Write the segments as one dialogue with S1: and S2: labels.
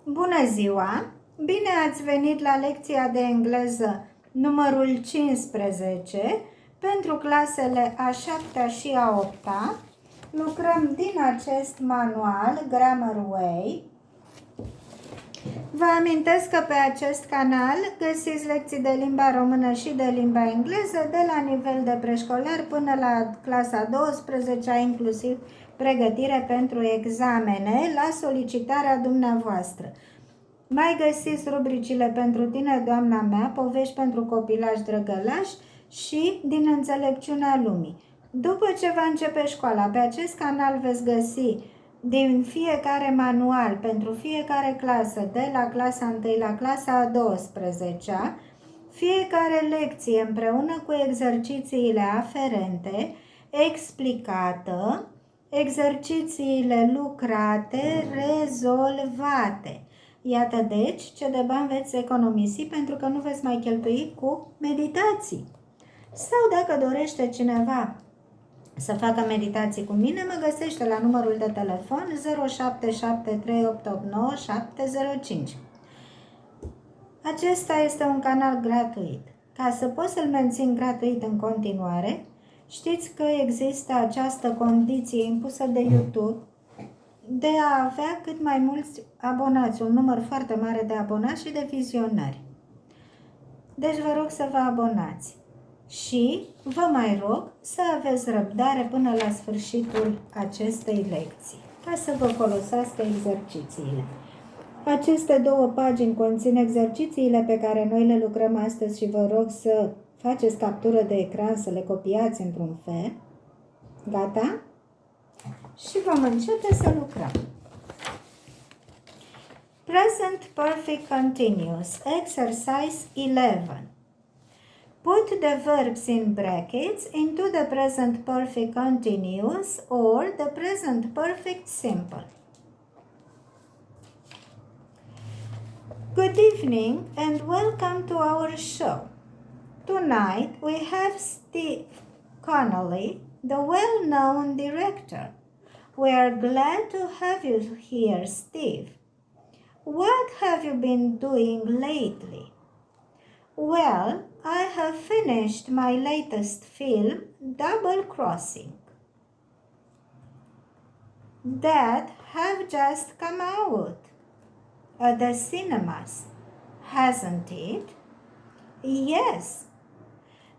S1: Bună ziua! Bine ați venit la lecția de engleză numărul 15 pentru clasele a 7-a și a 8-a. Lucrăm din acest manual Grammar Way. Vă amintesc că pe acest canal găsiți lecții de limba română și de limba engleză de la nivel de preșcolar până la clasa 12-a, inclusiv pregătire pentru examene la solicitarea dumneavoastră. Mai găsiți rubricile Pentru tine, doamna mea, povești pentru copilași drăgălași și Din înțelepciunea lumii. După ce va începe școala, pe acest canal veți găsi din fiecare manual pentru fiecare clasă, de la clasa 1 la clasa a 12-a, fiecare lecție împreună cu exercițiile aferente, explicată, exercițiile lucrate, rezolvate. Iată deci ce de bani veți economisi pentru că nu veți mai cheltui cu meditații. Sau dacă dorește cineva să facă meditații cu mine, mă găsește la numărul de telefon 0773889705. Acesta este un canal gratuit. Ca să pot să-l mențin gratuit în continuare, știți că există această condiție impusă de YouTube de a avea cât mai mulți abonați, un număr foarte mare de abonați și de vizionări. Deci vă rog să vă abonați și vă mai rog să aveți răbdare până la sfârșitul acestei lecții, ca să vă folosească exercițiile. Aceste două pagini conțin exercițiile pe care noi le lucrăm astăzi și vă rog să faceți captură de ecran, să le copiați într-un fel. Gata? Și vom începe să lucrăm. Present Perfect Continuous, Exercise 11. Put the verbs in brackets into the present perfect continuous or the present perfect simple. Good evening and welcome to our show. Tonight we have Steve Connolly, the well-known director. We are glad to have you here, Steve. What have you been doing lately? Well, I have finished my latest film, Double Crossing. That have just come out at the cinemas, hasn't it? Yes.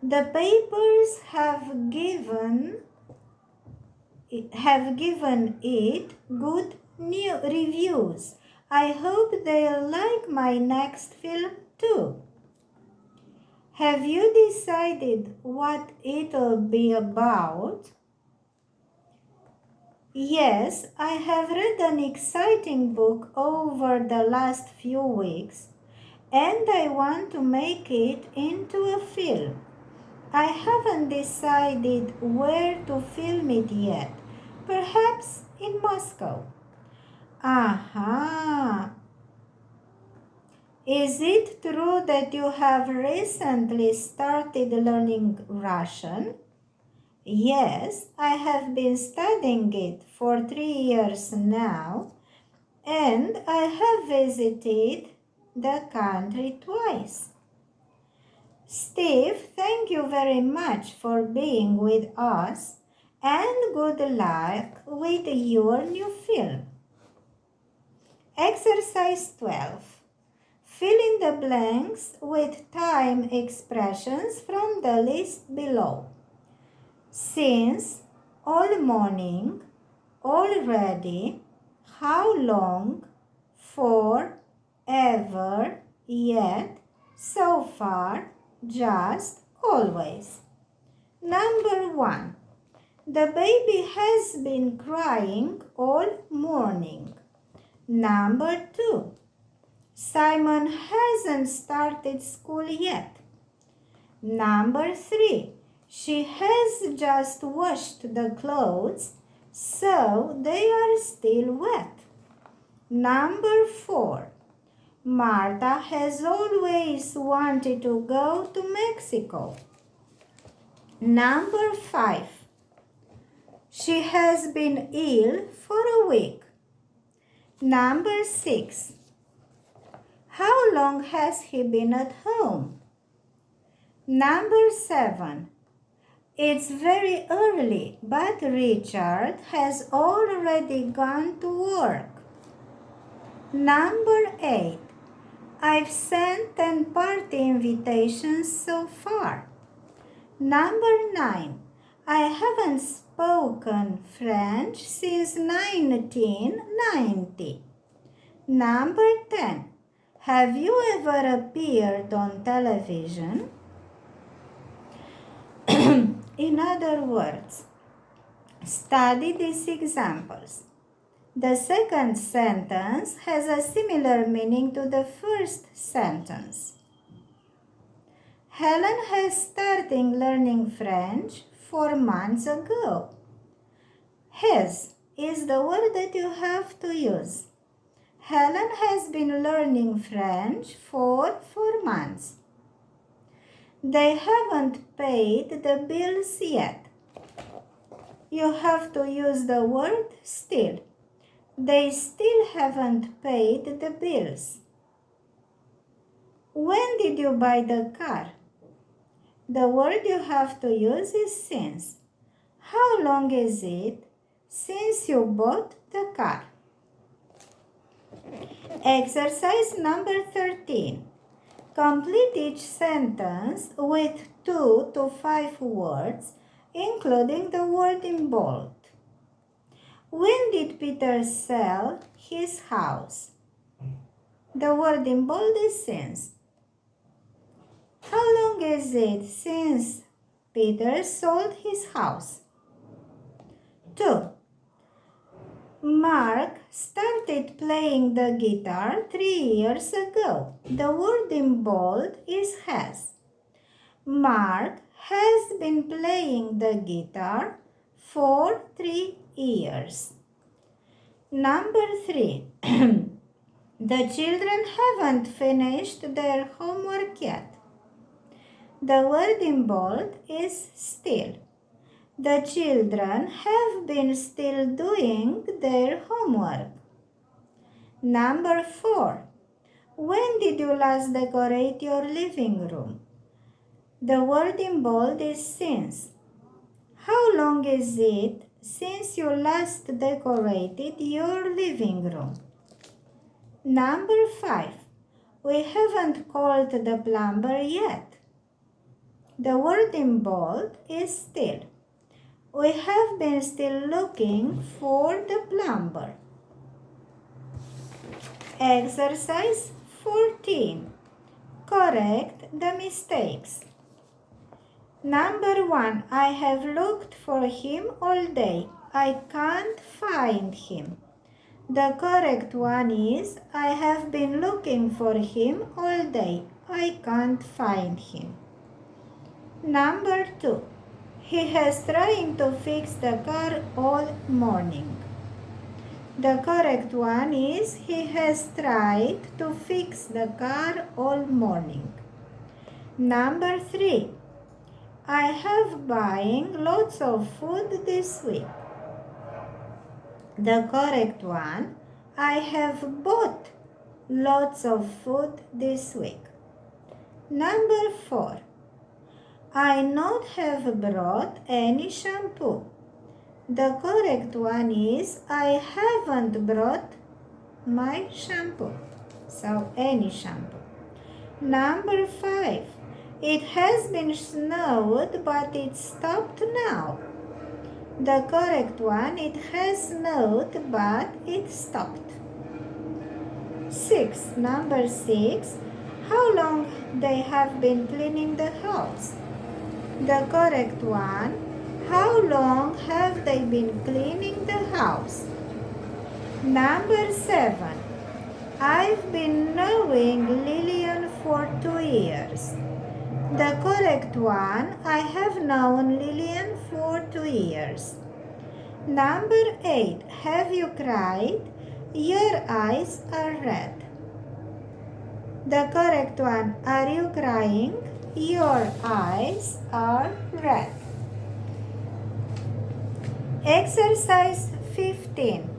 S1: The papers have given it good new reviews. I hope they'll like my next film too. Have you decided what it'll be about? Yes, I have read an exciting book over the last few weeks, and I want to make it into a film. I haven't decided where to film it yet. Perhaps in Moscow. Aha! Is it true that you have recently started learning Russian? Yes, I have been studying it for 3 years now, and I have visited the country twice. Steve, thank you very much for being with us, and good luck with your new film. Exercise 12. Fill in the blanks with time expressions from the list below. Since, all morning, already, how long, for, ever, yet, so far, just, always. Number 1. The baby has been crying all morning. Number 2. Simon hasn't started school yet. Number 3. She has just washed the clothes, so they are still wet. Number 4. Marta has always wanted to go to Mexico. Number 5. She has been ill for a week. Number 6. How long has he been at home? Number 7. It's very early, but Richard has already gone to work. Number 8. I've sent 10 party invitations so far. Number 9. I haven't spoken French since 1990. Number 10. Have you ever appeared on television? In other words, study these examples. The second sentence has a similar meaning to the first sentence. Helen has started learning French 4 months ago. Has is the word that you have to use. Helen has been learning French for 4 months. They haven't paid the bills yet. You have to use the word still. They still haven't paid the bills. When did you buy the car? The word you have to use is since. How long is it since you bought the car? Exercise number 13. Complete each sentence with 2 to 5 words, including the word in bold. When did Peter sell his house? The word in bold is since. How long is it since Peter sold his house? 2. Mark started playing the guitar 3 years ago. The word in bold is has. Mark has been playing the guitar for 3 years. Number 3. The children haven't finished their homework yet. The word in bold is still. The children have been still doing their homework. Number 4. When did you last decorate your living room? The word in bold is since. How long is it since you last decorated your living room? Number 5. We haven't called the plumber yet. The word in bold is still. We have been still looking for the plumber. Exercise 14. Correct the mistakes. Number 1. I have looked for him all day. I can't find him. The correct one is I have been looking for him all day. I can't find him. Number 2. He has trying to fix the car all morning. The correct one is he has tried to fix the car all morning. Number 3. I have buying lots of food this week. The correct one, I have bought lots of food this week. Number 4. I not have brought any shampoo. The correct one is I haven't brought my shampoo. So any shampoo. Number 5. It has been snowed but it stopped now. The correct one, it has snowed but it stopped. 6. Number 6. How long they have been cleaning the house? The correct one, how long have they been cleaning the house? Number 7. I've been knowing Lillian for 2 years. The correct one, I have known Lillian for 2 years. Number 8. Have you cried? Your eyes are red. The correct one, are you crying? Your eyes are red. Exercise 15.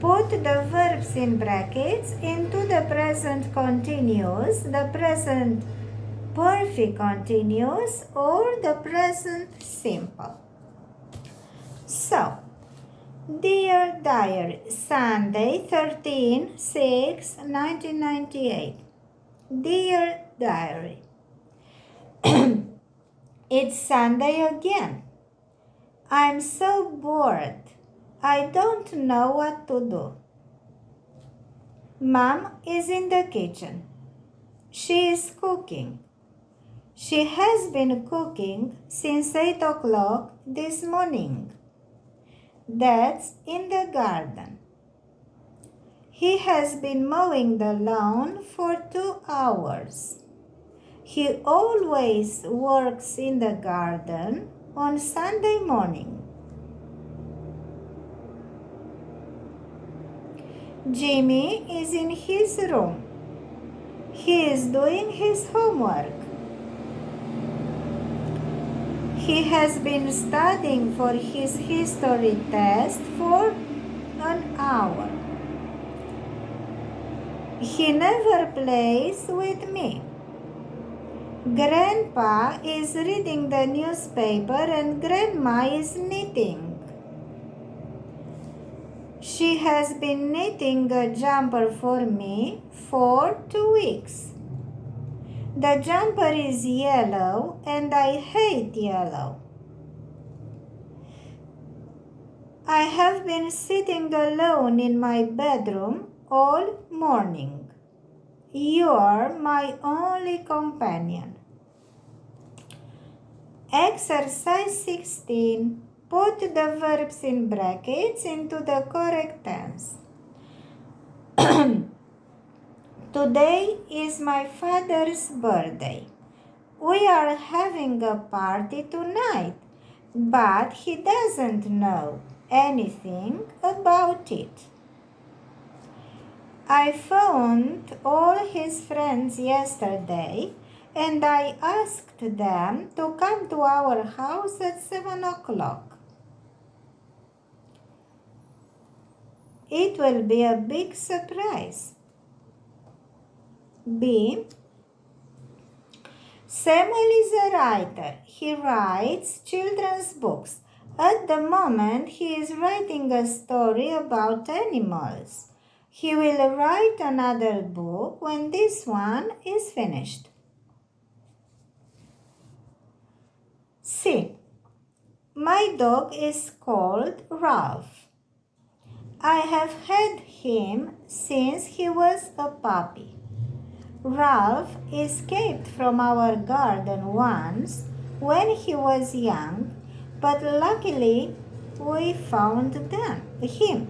S1: Put the verbs in brackets into the present continuous, the present perfect continuous, or the present simple. So, dear diary, Sunday, 13/6/1998. Dear diary, it's Sunday again. I'm so bored. I don't know what to do. Mom is in the kitchen. She is cooking. She has been cooking since 8 o'clock this morning. Dad's in the garden. He has been mowing the lawn for 2 hours. He always works in the garden on Sunday morning. Jimmy is in his room. He is doing his homework. He has been studying for his history test for an hour. He never plays with me. Grandpa is reading the newspaper and Grandma is knitting. She has been knitting a jumper for me for 2 weeks. The jumper is yellow and I hate yellow. I have been sitting alone in my bedroom all morning. You are my only companion. Exercise 16. Put the verbs in brackets into the correct tense. Today is my father's birthday. We are having a party tonight, but he doesn't know anything about it. I phoned all his friends yesterday and I asked them to come to our house at 7 o'clock. It will be a big surprise. B. Samuel is a writer. He writes children's books. At the moment, he is writing a story about animals. He will write another book when this one is finished. C. My dog is called Ralph. I have had him since he was a puppy. Ralph escaped from our garden once when he was young, but luckily we found him.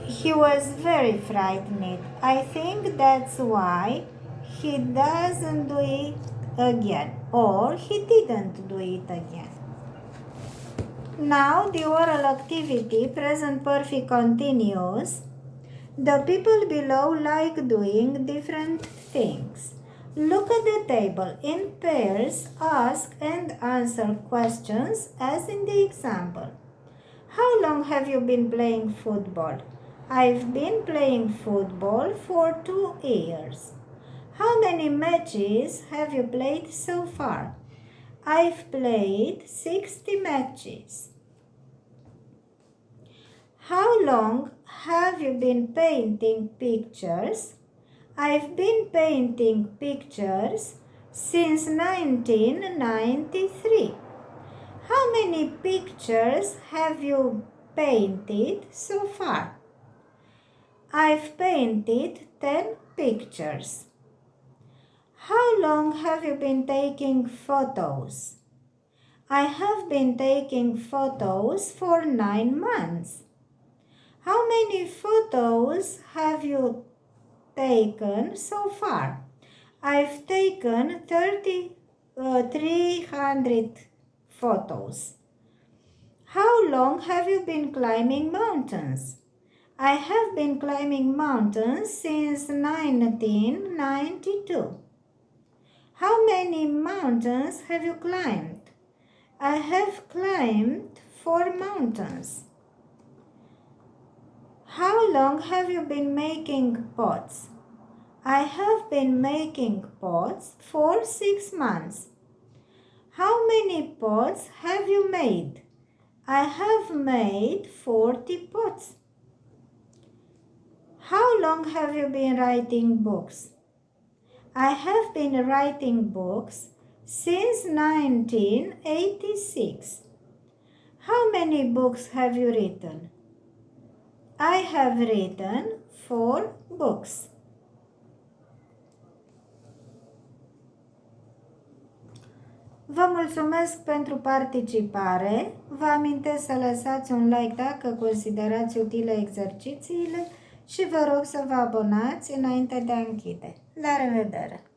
S1: He was very frightened. I think that's why he doesn't do it again, or he didn't do it again. Now the oral activity, present perfect continuous. The people below like doing different things. Look at the table. In pairs, ask and answer questions as in the example. How long have you been playing football? I've been playing football for 2 years. How many matches have you played so far? I've played 60 matches. How long have you been painting pictures? I've been painting pictures since 1993. How many pictures have you painted so far? I've painted 10 pictures. How long have you been taking photos? I have been taking photos for 9 months. How many photos have you taken so far? I've taken 300 photos. How long have you been climbing mountains? I have been climbing mountains since 1992. How many mountains have you climbed? I have climbed 4 mountains. How long have you been making pots? I have been making pots for 6 months. How many pots have you made? I have made 40 pots. How long have you been writing books? I have been writing books since 1986. How many books have you written? I have written 4 books. Vă mulțumesc pentru participare. Vă amintesc să lăsați un like dacă considerați utile exercițiile și vă rog să vă abonați înainte de a închide. La revedere!